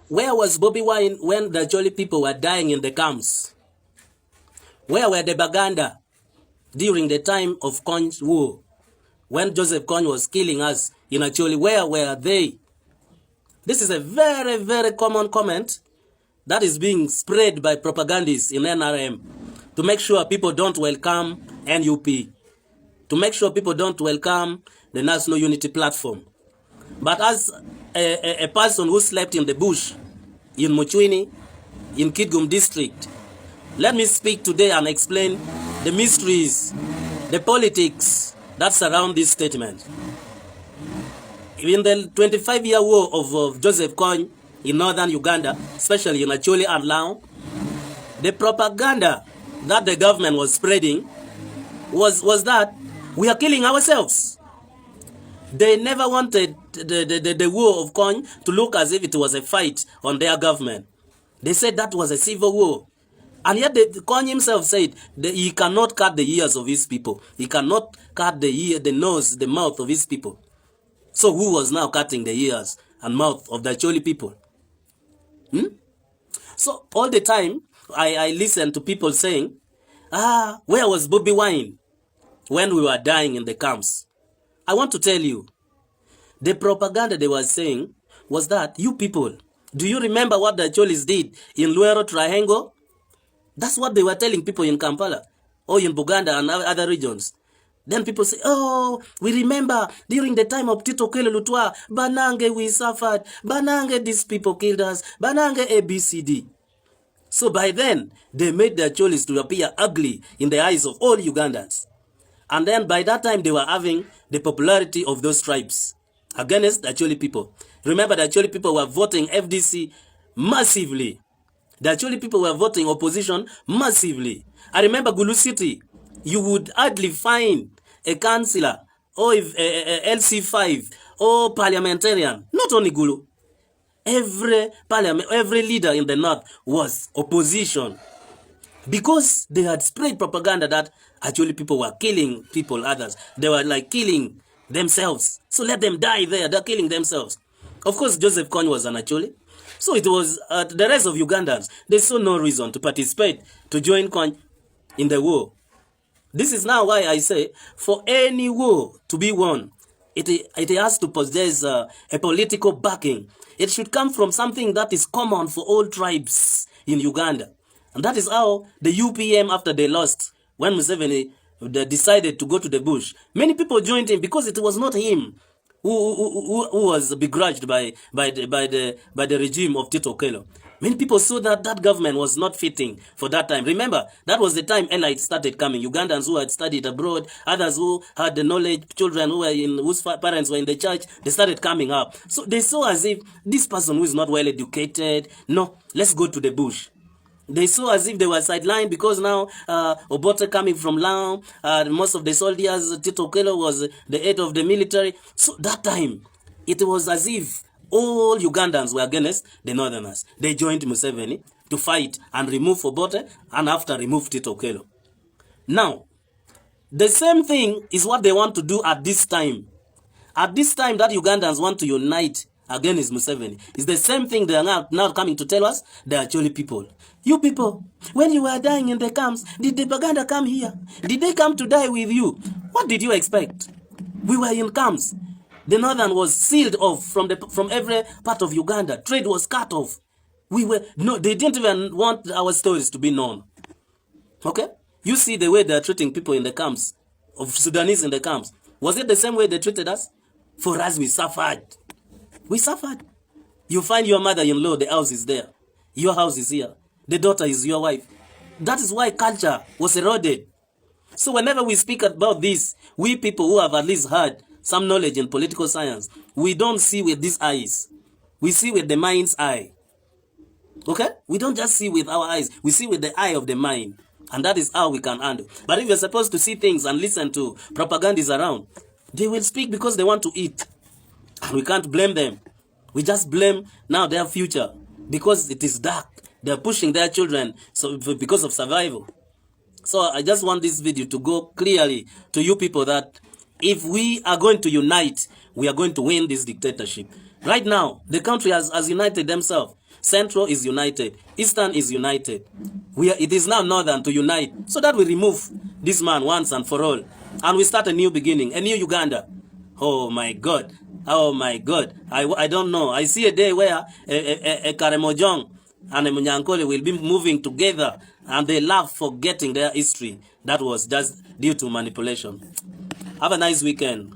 Where was Bobi Wine when the Acholi people were dying in the camps? Where were the Baganda during the time of Kony's war? When Joseph Kony was killing us in Acholi, where were they? This is a very, very common comment that is being spread by propagandists in NRM to make sure people don't welcome NUP, to make sure people don't welcome the National Unity Platform. But as a person who slept in the bush, in Muchwini, in Kidgum district, let me speak today and explain the mysteries, the politics that surround this statement. In the 25-year war of Joseph Kony in northern Uganda, especially in Acholi and Lao, the propaganda that the government was spreading was that we are killing ourselves. They never wanted the war of Kony to look as if it was a fight on their government. They said that was a civil war. And yet Kony himself said that he cannot cut the ears of his people. He cannot cut the ear, the nose, the mouth of his people. So who was now cutting the ears and mouth of the Acholi people? So all the time, I listen to people saying, where was Bobi Wine when we were dying in the camps? I want to tell you, the propaganda they were saying was that, you people, do you remember what the Acholis did in Luero Triangle? That's what they were telling people in Kampala or in Buganda and other regions. Then people say, oh, we remember during the time of Tito Kele Lutwa, Banange we suffered, Banange these people killed us, Banange ABCD. So by then, they made the Acholis to appear ugly in the eyes of all Ugandans. And then by that time, they were having the popularity of those tribes against the Acholi people. Remember, the Acholi people were voting FDC massively. The Acholi people were voting opposition massively. I remember Gulu City, you would hardly find a councillor or a LC5 or parliamentarian, not only Gulu. Every leader in the north was opposition because they had spread propaganda that actually people were killing people, others. They were like killing themselves. So let them die there. They're killing themselves. Of course, Joseph Kony was an Acholi. So it was the rest of Ugandans. They saw no reason to participate, to join Kony in the war. This is now why I say, for any war to be won, it has to possess a political backing. It should come from something that is common for all tribes in Uganda. And that is how the UPM, after they lost, when Museveni decided to go to the bush, many people joined him because it was not him who was begrudged by the regime of Tito Okello. Many people saw that that government was not fitting for that time. Remember, that was the time elites started coming. Ugandans who had studied abroad, others who had the knowledge, children whose parents were in the church, they started coming up. So they saw as if this person who is not well educated, no, let's go to the bush. They saw as if they were sidelined because now Obote coming from Lao, most of the soldiers, Tito Okello was the head of the military. So that time, it was as if all Ugandans were against the Northerners. They joined Museveni to fight and remove Obote and after remove Tito Okello. Now, the same thing is what they want to do at this time. At this time that Ugandans want to unite against Museveni, it's the same thing they are now coming to tell us, the Acholi people. You people, when you were dying in the camps, did the Baganda come here? Did they come to die with you? What did you expect? We were in camps. The northern was sealed off from every part of Uganda. Trade was cut off. They didn't even want our stories to be known. Okay? You see the way they are treating people in the camps, of Sudanese in the camps. Was it the same way they treated us? For us, we suffered. We suffered. You find your mother-in-law, the house is there. Your house is here. The daughter is your wife. That is why culture was eroded. So whenever we speak about this, we people who have at least heard some knowledge in political science, we don't see with these eyes. We see with the mind's eye. Okay? We don't just see with our eyes. We see with the eye of the mind. And that is how we can handle. But if you're supposed to see things and listen to propagandists around, they will speak because they want to eat. And we can't blame them. We just blame now their future because it is dark. They're pushing their children because of survival. So I just want this video to go clearly to you people that if we are going to unite, we are going to win this dictatorship. Right now, the country has united themselves. Central is united. Eastern is united. It is now Northern to unite so that we remove this man once and for all. And we start a new beginning, a new Uganda. Oh my God. Oh my God. I don't know. I see a day where a Karemojong and a Munyankole will be moving together and they love forgetting their history. That was just due to manipulation. Have a nice weekend.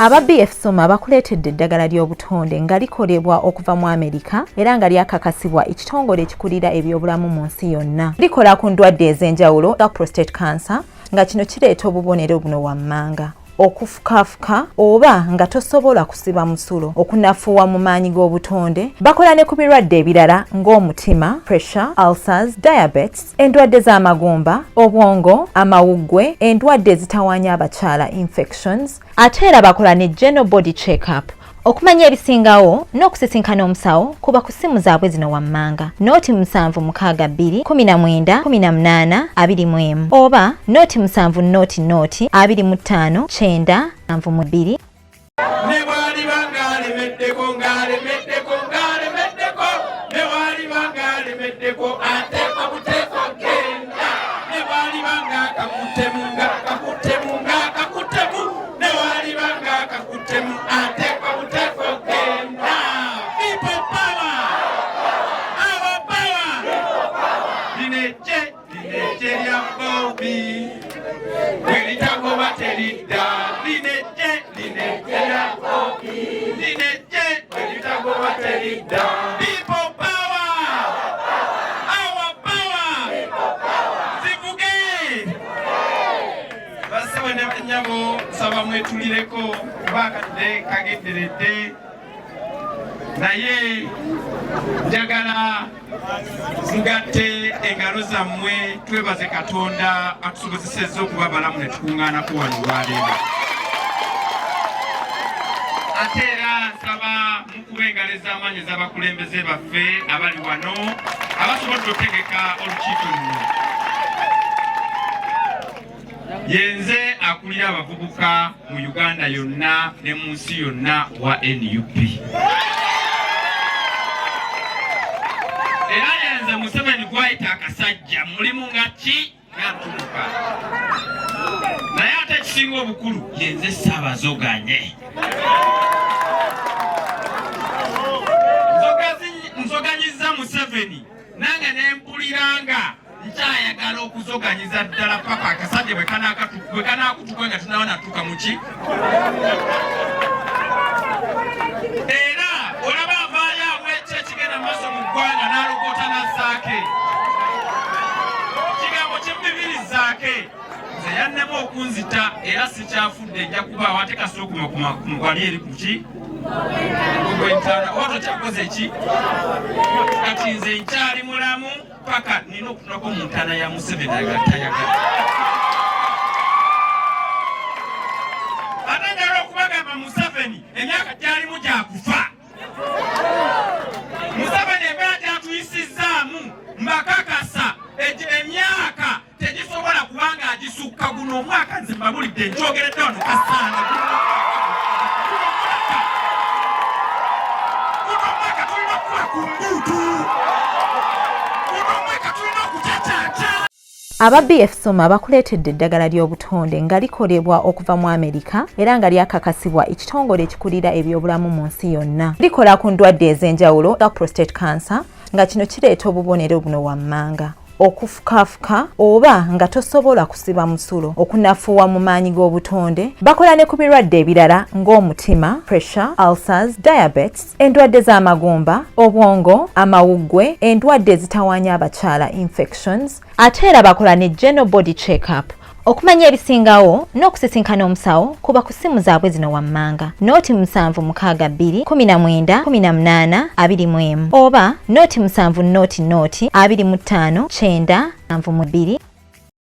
Aba BF Soma bakuleetedde eddagala ly'obutonde nga likolebwa okuva mu Amerika era nga lyakakasibwa ekitongole ekikulira ebyobulamu mu nsi yonna. Likola ku ndwadde ez'enjawulo nga prostate cancer nga kino kireeta obubonero buno wammanga. Okufukafuka oba nga tosobola kusiba musulo, okunafuwa mu maanyi g'obutonde. Bakola ne ku birwadde ebirala ng'omutima, pressure, ulcers, diabetes, endwadde z'amagumba, obwongo, amawuggwe, endwadde ezitawaanya abakyala infections. Ate era bakola ne general body check-up. Okumanya ebisingawo n'okusisinkana omusawo kuba ku ssimu zaabwe zino wammanga. Nooti 762 19 18 21 oba nooti 7 nooti 25 9 92. Ne bwali bangale meddeko ngale meddeko ngale meddeko ne bwali bangale meddeko ateeko buteeko genda ne bwali banga kakutemu nga kakutemu nga kakutemu ne bwali banga kakutemu ateeko buteeko genda. People power, our power. Dineche lya Bobi welitago baterida. People power, our power. Zivuge. Basiwe nyabo saba mwetulireko bakadde kagenderedde naye njagala mugatte engalo zammwe twebaze Katonda atusobozesezza okuba balamu ne tukuŋŋaanako wano olwaleero. Ate era nsaba mukuba engalo ez'amaanyi ez'abakulembeze baffe abali wano abasobodde okutegeka olukiiko luno. Yenze akulira abavubuka mu Uganda yonna ne mu nsi yonna wa NUP. Era yenze Museveni gwayita akasajja mulimu nga ki nga ntuluka. Naye ate ekisinga obukulu yenze saabazoganye. Nzoganyiza Museveni nange nempuliranga nkyayagala okuzoganyiza ddala paka akasajja bwe kanaakutuka nga tunawo natuuka mu ki. Era olaba avaayo awo ekyo ekigenda maaso mu ggwanga n'alogota n'assaake kigambo kyembibirizaake nze yannema okunzita era sikyafudde ejja kubaawo ate kasooka kumugwani eri ku ki ogwentana oto kyakoze ki kati nze nkyali mulamu paka nina okutunako mu ntana ya Museveni agatayagala. Ate njala okubagamba Museveni emyaka gyalimu gyakufa. Museveni embeera gyatuyisizzaamu mbakakasa emyaka tegisobola kubanga agisukka guno omwaka nze mbabulidde njogeredde wano kasaana. Aba BF Soma bakuleetedde eddagala ly'obutonde nga likolebwa okuva mu Amerika era nga lyakakasibwa ekitongole ekikulira ebyobulamu mu nsi yonna. Likola ku ndwadde ez'enjawulo nga prostate cancer nga kino kireeta obubonero buno wammanga. Okufukafuka oba nga tosobola kusiba musulo, okunafuwa mu maanyi g'obutonde. Bakola ne ku birwadde ebirala ng'omutima, pressure, ulcers, diabetes, endwadde z'amagumba, obwongo, amawuggwe, endwadde ezitawaanya abakyala infections. Ate era bakola ne general body check-up. Okumanya ebisingawo n'okusisinkana omusawo kuba ku ssimu zaabwe zino wammanga. Nooti 762 19 18 21 oba nooti 7 nooti 25 9 92.